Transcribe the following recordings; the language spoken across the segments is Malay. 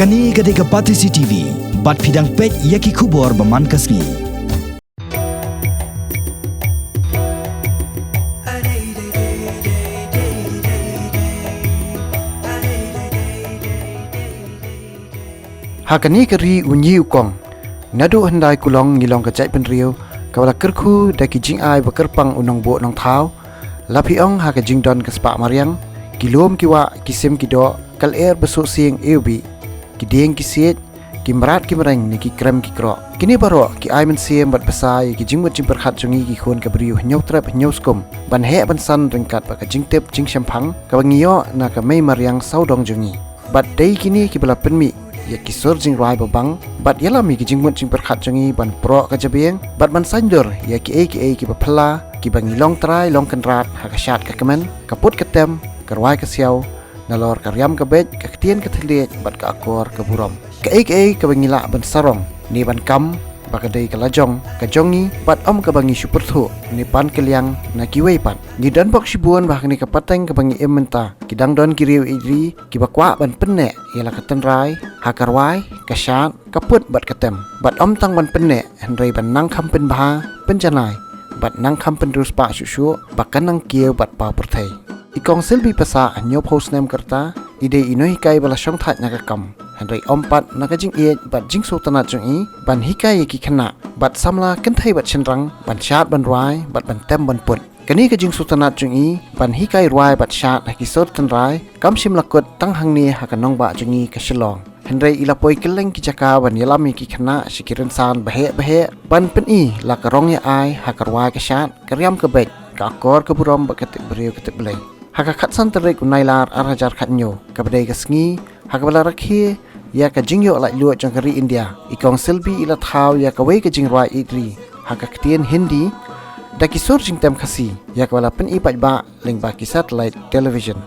Kani gadega Pati CCTV, bat pidang pet yaki kubor baman kasni. Hakani keri unyi ukong nadu handai kulong ngilong kacai penriu kawala kerku daki jing ai bekerpang unong bo nong thau lapi ong haka jing don kespa mariang kilom kiwa kisim kido kal air besuk siang eubi kideng kisiet kimrat kimreng ni ki krem ki kro kini baro ki ai men siem bat besai ki jing mut jing perkhat jungi ki khon kabriu nyau trap nyau skum ban he ban san ringkat ba ka jing tep jing champang ka ngiyo na ka mei mariang saudong jungi bat dei kini ki bala penmi ya kisor jing rai babang bat yala mi ki jingmut jing perkhat jangi ban pro ka jabeng bat ban sandur ya ki ki bapla ki bangi long trai long kenrat ha ka shat ka kemen kaput ketem karwai ka siau nalor karyam ka bet ka ktien ka thliet bat ka akor ka burom ka ka bangi la ban sarong ni ban kam bakadai ka lajong ka jongi bat om ka bangi superthu ni pan keliang na kiwei pan ni dan bok sibuan bah ni ka pateng ka bangi ementa kidang don kiriu idri ki bakwa ban penne yala ka tenrai hakarwai ka shat kaput bat katem bat om tang ban penne hendrai ban nang kham pen bha penjanai bat nang kham pen rus pa shu bakan nang kieu bat pa perthai ikong selbi pasa anyo post nem karta ide inoi kai bala shong that na ka kam hendrai om pat na ka jing e bat jing so tanat jong i ban hikai ki khana bat samla kan thai bat chenrang ban shat ban rai bat ban tem ban put kani ka jing so tanat jong i ban hikai rai bat shat ha ki sot tan rai kam sim lakut tang hang ni ha ka nong ba jong i ka shlong hendrai ilapoi keleng ki jaka ban yalami ki khana sikiren san bahe ban pen i la ka rong ya ai ha ka rai ka shat karyam ka bet ka akor ka burom ba ka te breu ka te blai haka khatsan terek unailar arajar khatnyo kabadai kasngi haka bala rakhi ya ka jingyo la luat jangkari India ikong selbi ila thau ya ka wei ka jingrai idri haka ktien hindi da kisor jingtam khasi ya ka bala pen ipat ba leng ba ki satellite television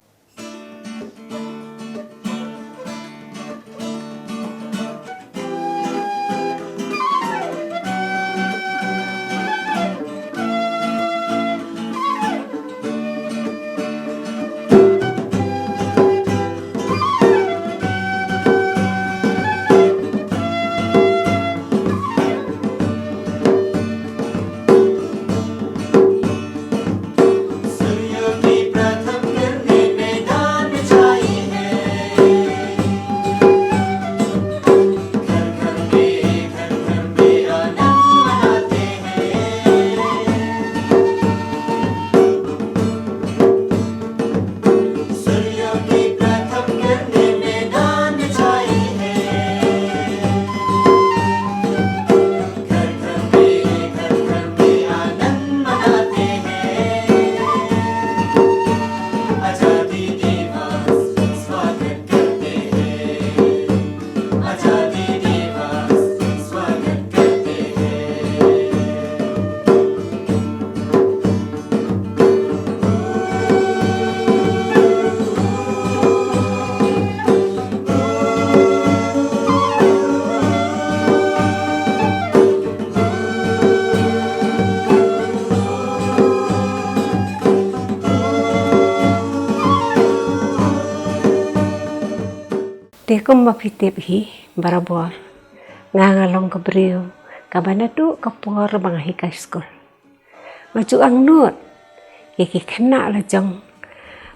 Tekum mapitip hi barabor ngangalong kabriu kabana tu kapor bang hi ka skol maju ang nut yaki khna la jong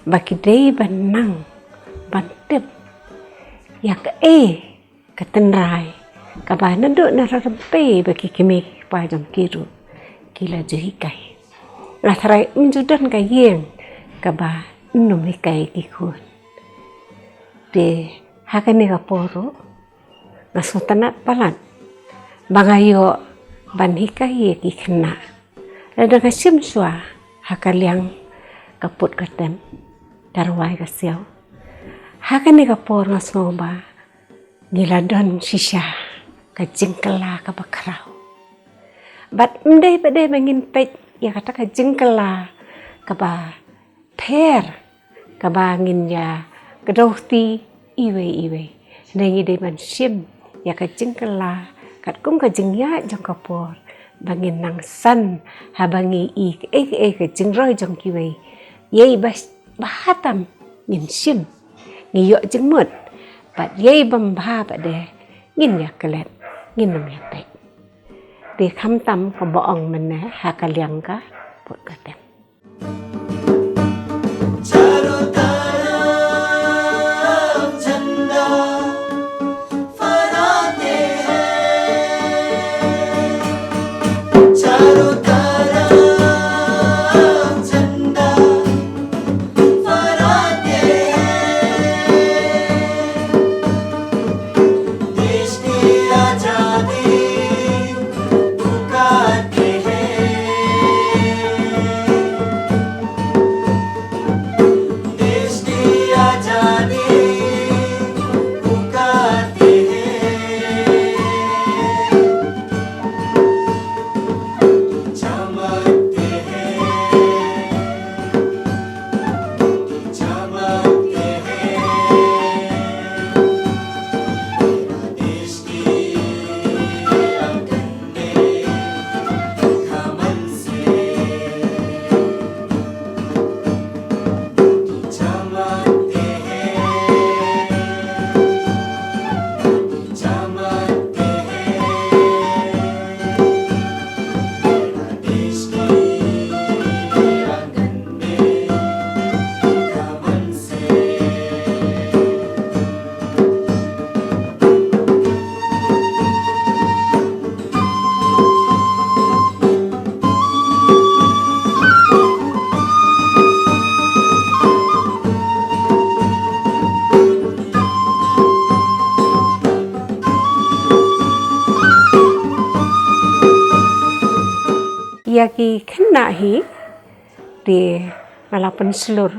baki dei banang bantep yak katenrai kabana du na rampe baki kimi pa jom kiru kila jehi kai la tharai unjudan ka yeng kaba num hi kai ki khun de hakani ka poro nasutanat palat bangayo banhikai ki khna ada ka simswa hakaliang kaput katem darwai ka siau hakani ka por ngasoba niladon shisha ka jingkala ka bakrau bat mdei bade mangin pet ya kata ka jingkala ka ba per ka bangin ya kedauti iwe nengi de man sim ya ka jingkala kat kum ka jingya jong kapor bangin nang san habangi ka jingroi jong kiwe yei bas bahatam min sim ngiyo jengmut Bat yei bamba bat de ngin ya kelet ngin nam ya tek. Di kham tam ko boong mena ha kaliang ka put ka tem. Yaki kena hi di ngalapan selur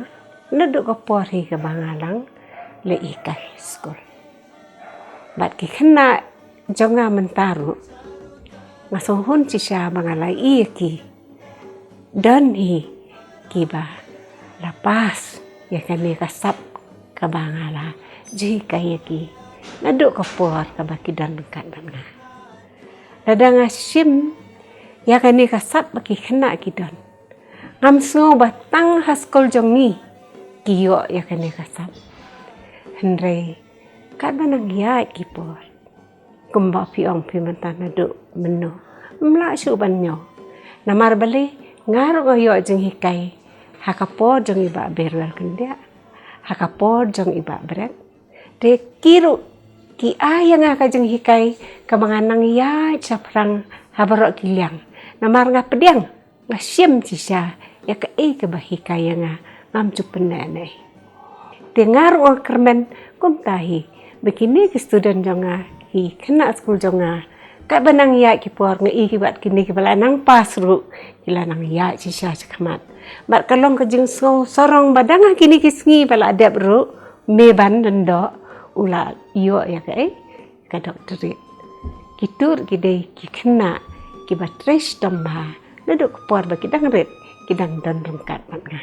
naduk kapor hi ke bangalang le ikai skol. Bat ki kena jonga mentaru ngasohon ci sya bangalai iki dan hi kiba lapas ya kami kasap ke bangala ji kayaki naduk kapor ke baki dan kat banga. Dadang asim ya kani kasap baki kena kidan. Ngam sengo batang haskol jongi kiyo ya kani kasap. Hendrei kat banang ya kipor. Kumba piong pimentan naduk menu. Mla su banyo. Namar bali ngaro yo jeng hikai. Hakapor jeng iba berwel kendia. Hakapor jeng iba brek. De kiru ki ayang aka jeng hikai kamanganang ya caprang habarok kiliang. Namar nga pediang nga siem ci siya ya ka ke bahika ya nga ngam cupen nanay. Dengar or kermen kum tahi begini ke student jonga hi kena school jonga ka banang ya ki por nga kibat kini ki bala nang pasru kila nang ya ci siya cakamat. Bar kalong ke jeng sorong badang kini kisngi bala adab ru meban dendo ula yo ya ka ka dokterit. Kitur kidai ki kena kiba tres domba naduk por ba kidang ret kidang don rungkat banga.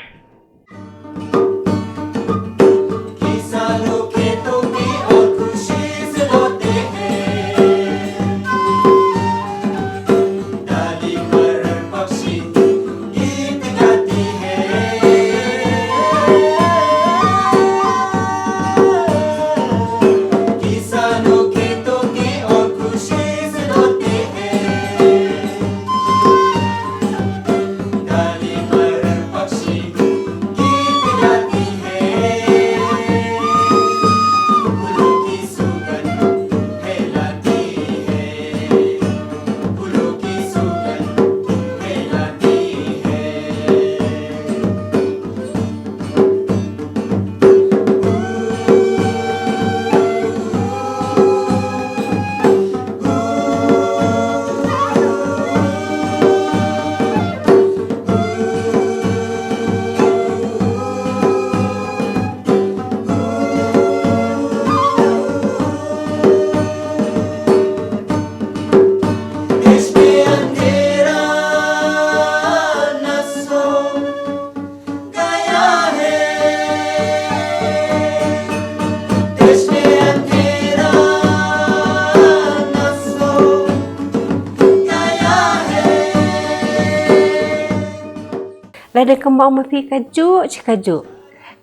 Lada kembang mapi kaju cekaju.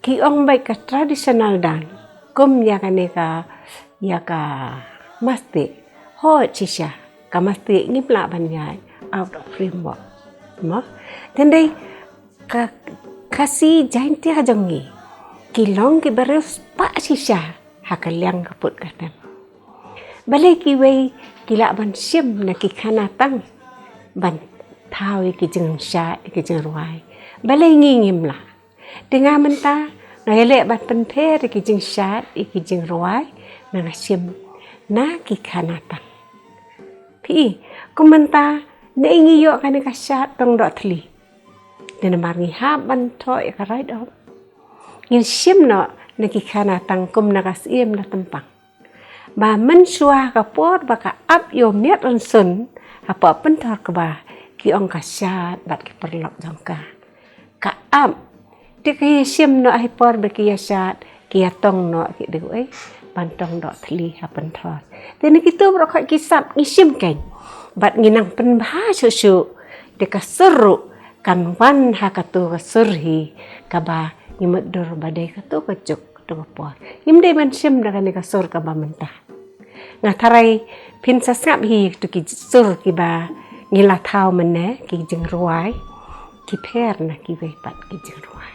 Ki ong baik ke tradisional dan kum ya kaneka ya ka mesti ho chisha ka mesti ngipla banyai out of framework mo tendai ka kasi jainti hajangi kilong ki barus pa chisha hakalyang kaput katan balai ki wei kila ban sim na ki khana tang ban thao ki jeng sha ki jeng ruai balai ngingim la dengan menta ngele ban pente ki jeng sha ki jeng ruai na sim na ki khana tang pi kumenta ne ingi yo kan ka sha tong dot thli den mar ngi ha ban thoi ka rai do ngin sim no na ki khana tang kum na ka sim na tampang ba men shua ka pot ba ka ap yo miat on sun apa pentar ka ba ki ong ka sha bat ki perlok jong ka ap ti ki sim no ai por ba ki ya sha ki ya tong no ki de oi ban tong dot thli ha pen thor te ni ki tu ro ka ki sap ngi sim ken bat ngi nang pen ba su su de ka seru kan wan ha ka tu ka surhi ka ba ni medur ba de ka tu ka juk tu ka por im de ban sim da kan ka sur ka ba mentah ngatarai pin sasap hi tu ki sur ki ba ngila thau mene ki jeng ruai ki per na ki ve pat ki jeng ruai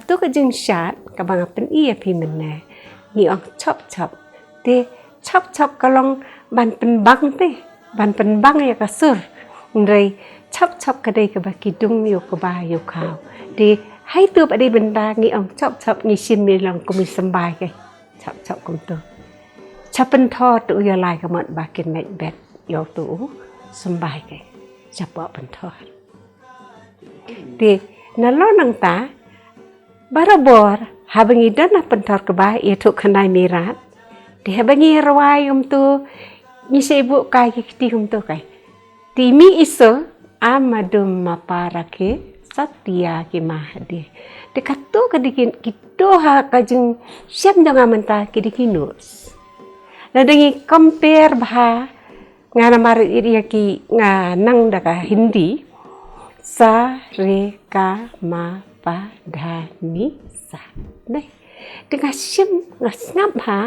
tu ka jeng shat ka bang pen i pi men ne ni ong chop chop te chop chop ka long ban pen bang te ban pen bang ya ka sur ndrei chop chop ka dei ka ba ki dung yo ka ba yo khao te hai tu ba dei benda ngi ong chop chop ngi sim mi long ko mi sambai ke chop chop kum tu chop pen tho tu ya lai ka mat ba kin mek bet yo tu sambai ke chop ba pen tho te na lo nang ta barabor habangi dana pentar ke ba ia tu kanai mirat di habangi rawai tu ni sebu kai ki tu kai ti mi iso amadum maparake satya ki mahdi de katu kadikin kito ha kajeng siap jangan menta kidikinus la dengi compare bah ngana mari iri ki nganang daka hindi sa re ka ma pa dha ni sa này dengan sim ngasngap ha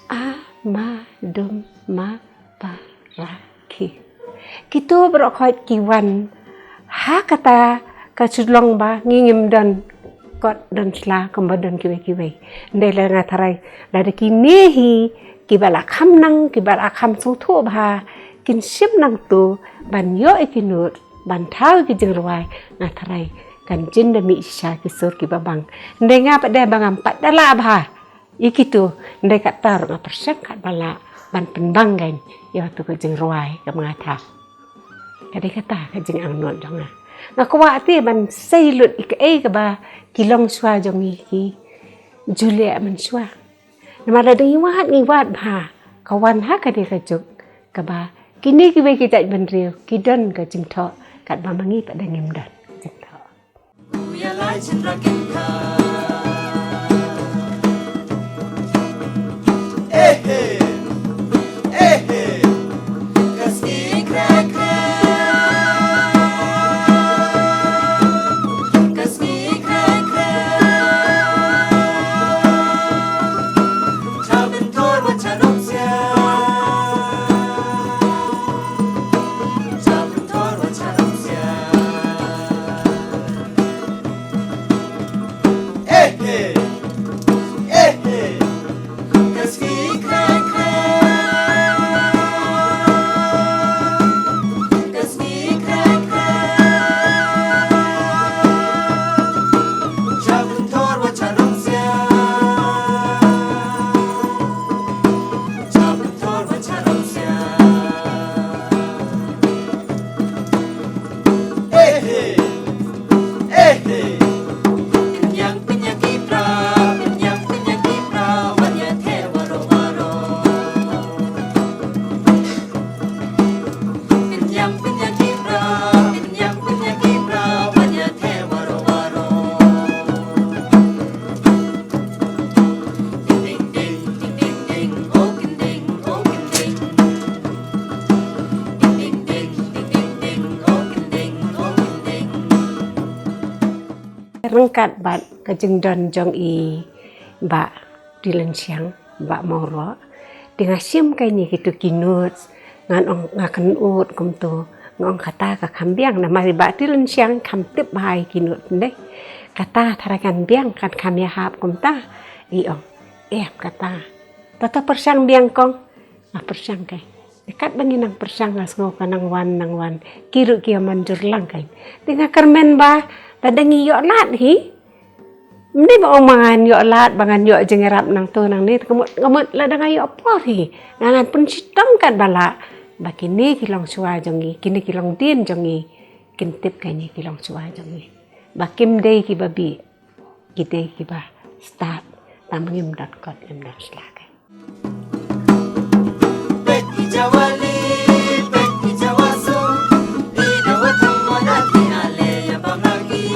a ma dum ma pa ra ki kita berokhat kiwan ha kata ka chulong ba ngingim dan kot dan sla kambadan kiwe ndai la ngatarai la de ki nehi ki bala kham nang ki bala kham su thu ba kin sim nang tu ban yo ikinut ban thau ki jeng ruai ngatarai kan jin da mi sha ki sur ki babang ndai nga pa de bangam pat dala ba ikitu ndai ka tar nga persek kat bala ban penbang gan yo tu ka jeng ruai ka mangata kadai kata ka jeng ang non dong nga ko wa ti ban sei lut ik e ka ba ki long swa jong ki julia man swa nama da ding wat ba ka wan ha ka de ka juk ka ba kini ki we ki tai ban riu ki don ka jing tho kat ba mangi pa da ngim dan jing tho ya lai chin ra kin ka eh eh kaski crack kaski crack chapin to rengkat bat kajengdan jong i ba dilensiang ba moro dengan sim kayni gitu kinut ngan ong ngakan ut kum tu ngong kata ka kambiang na mari ba dilensiang kam tip bai kinut deh kata tharakan biang kan kami hap kum ta i ong kata tata persang biang kong persang kai dekat bangin nang persang ngasngo kanang wan kiru kia manjur lang kai dengan kermen ba tadangi yo lat hi mni ba mangan yo lat bangan yo jengerap nang tu nang ni kemut ladang ayo apa hi ngangan pun sitam kan bala bakini kilong suwa jongi kini kilong din jongi kintip kani kilong suwa jongi bakim dei ki babi kite ki ba start tamngim dot kot em dot slakai Bet ijawali, bet ijawaso, ida watang wadati ale ya bangagi.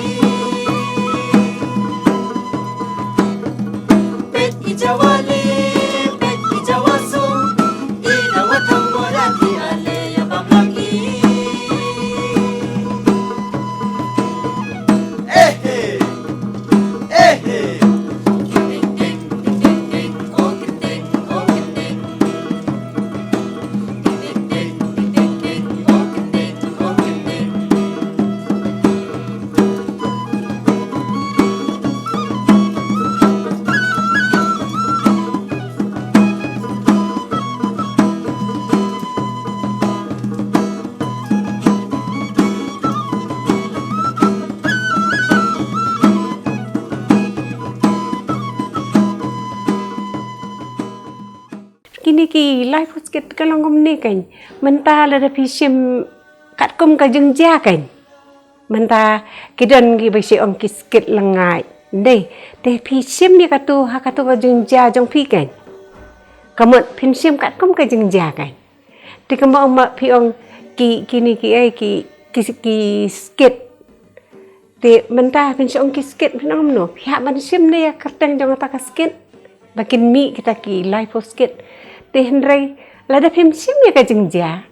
Bet ijawali, bet ijawaso, ida watang wadati ale ya bangagi. Ehe, ehe. Ding ding ding ding, oh ding, oh ding. kini ki life skit kalong kum ni kan menta la da pisim kat kum ka jengja kan menta kidan ki bisi ong ki skit lengai dei te pisim ni katu ha katu ka jengja jong pi kan kamut pisim kat kum ka jengja kan te kama ma pi ong ki kini ki ai ki skit te menta pisim ong ki skit pinang no pihak pisim ni ya kerteng jong ta ka skit bakin mi kita ki life skit te hendrai lada pisim ni ka jengja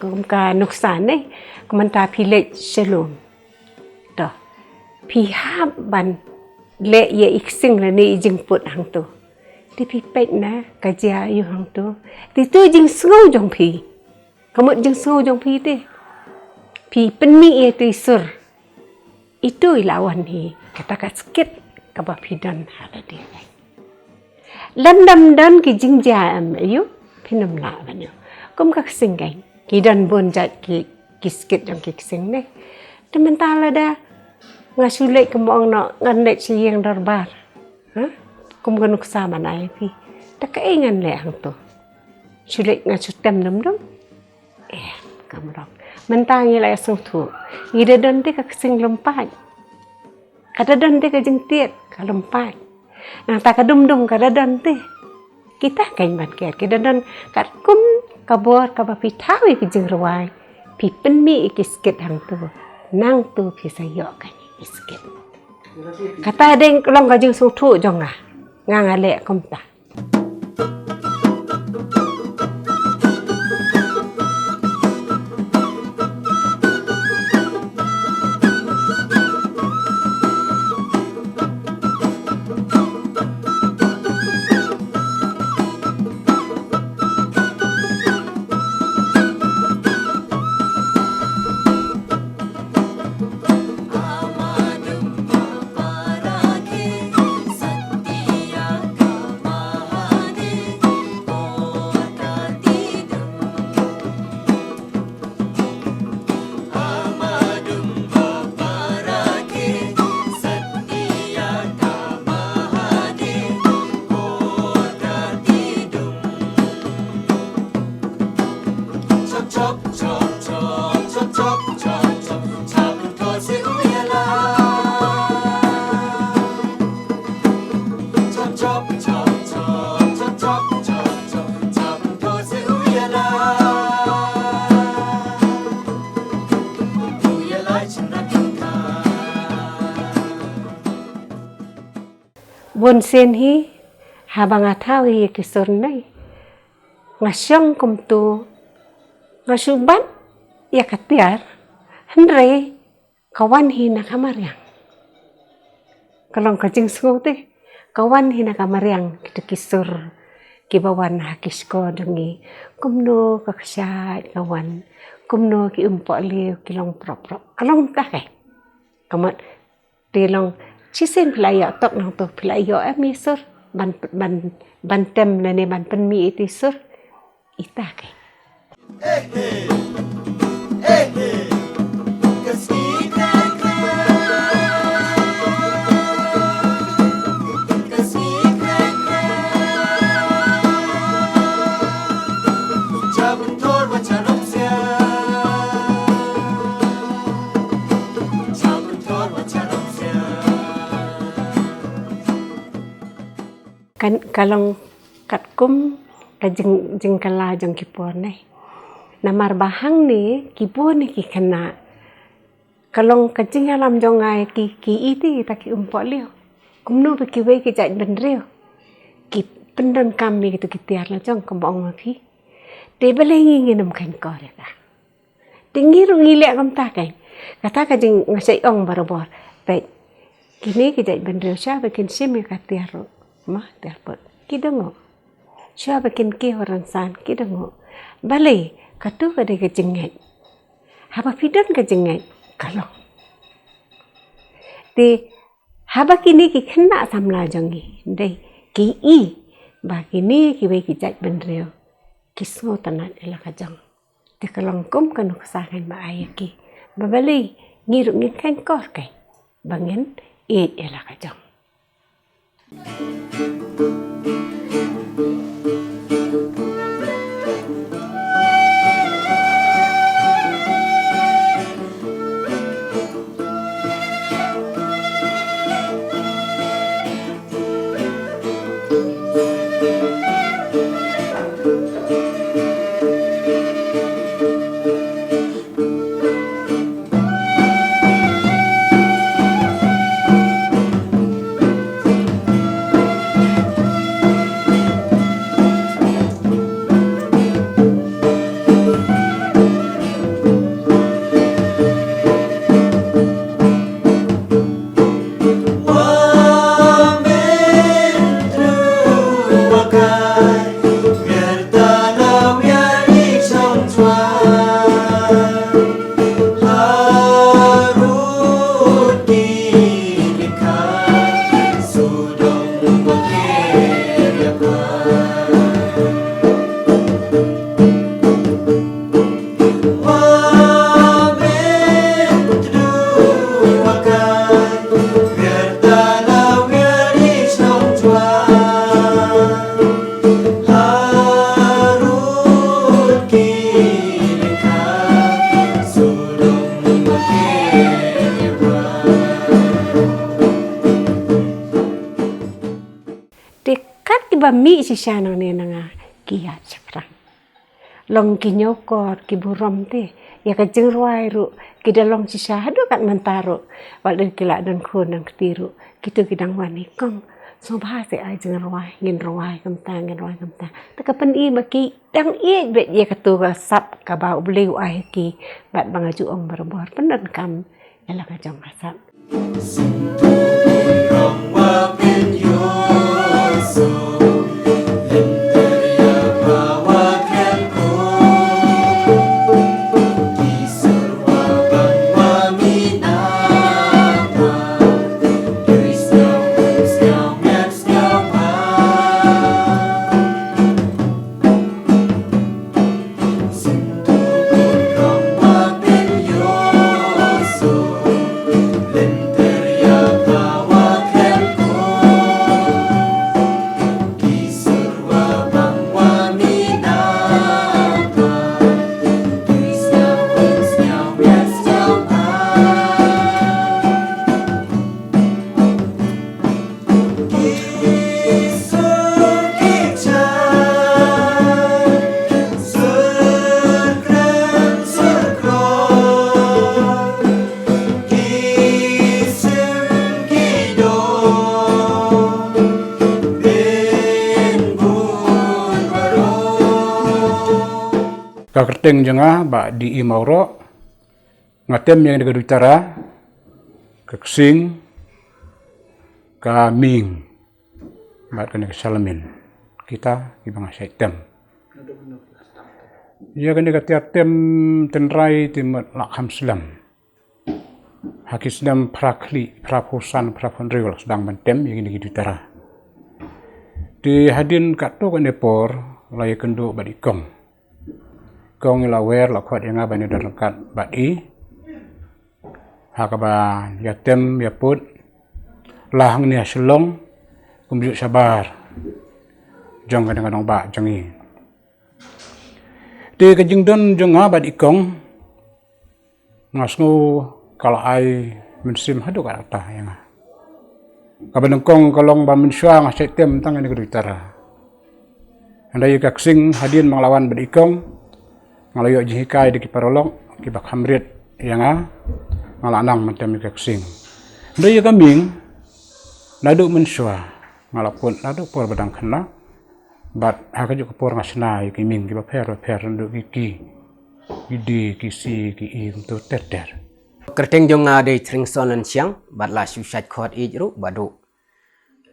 kum ka nuksan ni kumanta pilek shalom to pihak ban le ye iksing la ni jingput hang tu ti pi pet na ka ja yu hang tu ti tu jing sngo jong pi kamut jing sngo jong pi te pi penmi ye tu sur itu lawan hi kata ka skit ka ba pidan hala dia landam dan ki jingja am ayu pinam la banyo kum ka singai ki dan bon jat ki skit jong ki sing ne temental ada ngasulek kemong no nganek siang darbar ha kum ganuk sama nai pi tak ingan le hang tu sulek ngasutem dum kamrok mentang ila sung tu ida dan te ka sing lompat kada dan te ka jengtiet ka lompat nang ta ka dum kada dan te kita kan ban kita dan kat kum kabor ka ba pitawi ki jing rawai pi penmi ki skit hang tu nang tu pi sayo kan skit kata deng long ka jing sung tu jong nga le kom ta bon sen hi habang atau hi kisor nai ngasyong kum tu ngasubat ya katiar hendrai kawan hina kamariang. Kalau kajing sengote, kawan hina kamariang kita kisur kibawan hakisko dengi kumno kaksat kawan kumno ki umpok liu kilong prop kalong takai kamat tilong cisen pelayo tok nang tu pelayo misur ban tem nane ban penmi itu sur itakai kan kalong katkum kajeng kala jeng kipon namar bahang ni kipon ni kikena kalong kajeng alam jongai ki iti taki umpok liu kumno bekiwe ki jat benrio ki pendan kami gitu kitiar la jong kembong mapi de belengi nginum kan ko ta tinggi rungile kam ta kai kata kajeng ngasai ong barobor pe kini ki jat benrio sha bekin simi katiar mah terpot kidengo siapa bikin ke orang san kidengo balik katu kada kejengat haba pidan kejengat kalau di haba kini ki kena samla jongi dei ki i ba kini ki we ki jat benreo kisno tanan ela kajang te kalong kum kanu kesahan ba ayaki babali ngiru ngin kan kor kai bangen e ela kajang mi si siya nang nena kiat sekarang. Long kinyokor kiburom te ya kajeng ruai ru kidalong si siya hadu kat mentaro wal kila dan kun nang ketiru kitu kidang wani kong so bahasa ai jeng ruai ngin ruai kemtang tekapen i maki dang i bet ya katu sap ka bau beliu ai ki bat bangaju ong berbor penan kam ela kajang asap Kaketeng jengah ba di imauro ngatem yang negara utara keksing kaming bat kena kesalamin kita ibang syaitan ia kena katiatem tenrai timat lakham selam hakisdam prakli prapusan prapunriul sedang mentem yang ini ditara di hadin kato kene por lay kendo badikong kong lawer lakwat yang abani darkat badi hakaba yatem yaput lahang ni aslong kumjuk sabar jong kadang-kadang ba jangi di kejingdon jong badikong ngasngu kalau ai mensim hadu kata yang kabanengkong kalong ba mensua ngasai tem tangan negeri utara andai kaksing hadin menglawan badikong ngalayo jihikai di kiparolong kibak hamrit yang ngalanang mentem kaksing andai kaming nadu mensua ngalapun nadu por badang kena bat hakajuk por ngasna kiming kibak per ndu gigi gidi kisi ki untuk teder kerteng jong de tringsonan siang bat la susat khot ijru badu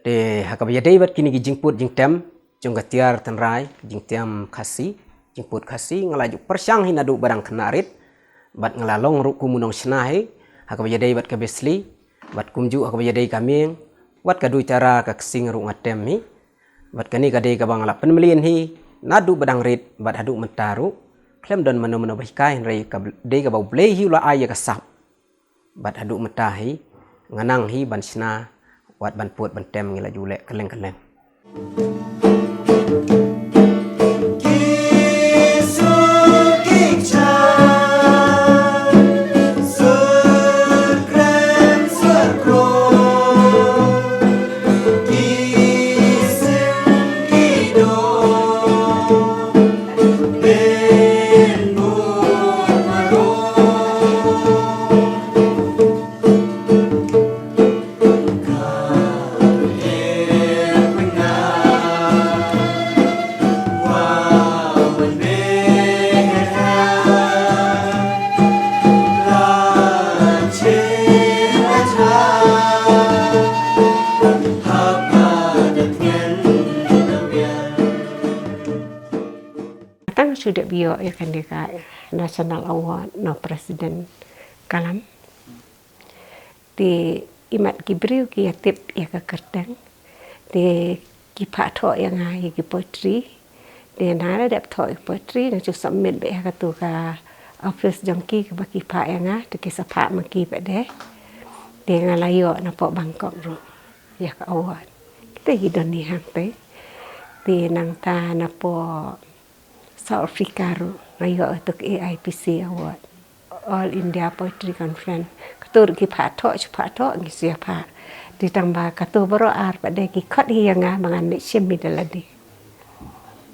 de hakabaya dei bat kini jingput jingtem jong gatiar tenrai jingtem khasi jingput khasi ngalaju persyang hinadu barang kenarit bat ngalalong ru kumunong snahe hakabaya dei bat kabesli bat kumju hakabaya dei kaming wat kadui cara kaksing ru ngatem hi bat kani kadei kabang la penmelien hi nadu badang rit bat hadu mentaru klem don mano bahikai rai kadei kabau blei hi la aya kasap bat haduk metahi nganang hi ban sna wat ban puat ban tem ngila julek keleng-keleng sudah bio akan deka National Award no Presiden Kalam di imat gibriu ki tip ya ke kerteng di ki patho yang ai ki poetry di nara dap tho poetry na chu submit be ka tu ka office jongki ke baki pa yang a de ki sapa maki pe de di ngalayo na po Bangkok ro ya ka award kita hidon ni hang pe di nang ta na po South Africa ro ngayo untuk AIPC Award All India Poetry Conference katur ki phatho ngi siapa ditambah katur baro ar pada ki khot hi nga mangan ni semi daladi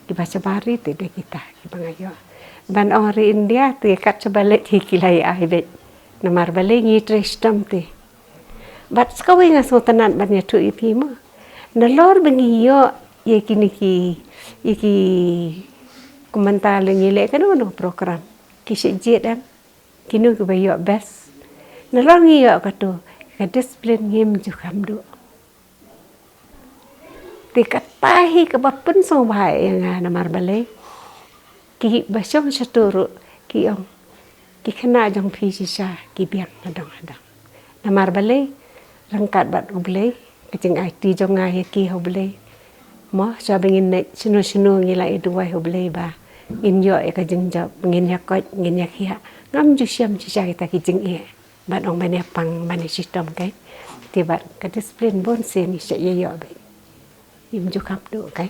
ki baca bari te de kita ki bangayo ban ori India te kat sebalik hi kilai ai bet namar bale ngi trestam te bat skawi nga so tanan ban ya tu ipi mo na lor bengiyo ye kini ki komentar lengi lek kan no program kisah jedang kinu ke bayo best nalong iyo katu ka disiplin ngim jukam do dikatahi ke bapun so bai yang namar bale ki basong saturu ki ong ki kena jong pi sisa ki biang adang namar bale rangkat bat ubele kecing IT jong ngai ki ubele mo sabingin nek sunu ngila itu wai ubele ba inyo ka jengja ngin ya ko ngin ya khia ngam ju siam chi cha kita ki jing e ban ong bane pang bane system kai ti bat ka discipline bon se ni se yo be im ju kap do kai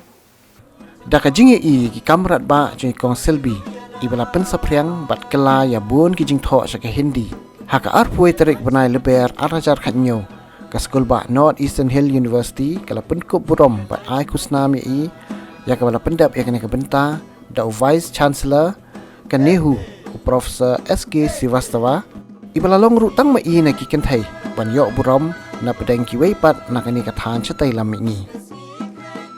da ka jing e ki kamrat ba jing kong selbi ibala pen sapriang bat kala ya bon ki jing tho sa ka hindi ha ka ar puai tarik banai leber arajar khanyo ka school ba North Eastern Hill University kala pen ko burom ba ai kusnami e ya ka bala pendap ya kana ka benta da Vice Chancellor Kanehu Professor SK Sivastava ibala long ru tang ma i na ki kenthai ban yo burom na pedang ki wei pat na kani ka than chatai lam ni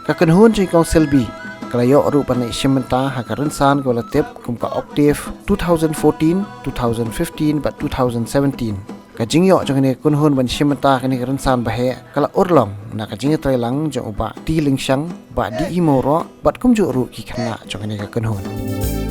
ka kan hun ji kong selbi kala yo ru pan shimenta ha karan san ko la tep kum ka octave 2014 2015 but 2017 kajing yo jong ni kun hun ban shimata kani ran san bahe kala urlong na kajing trai lang jong ba ti ling shang ba di imoro bat kum ju ru ki khana jong ni ka kun hun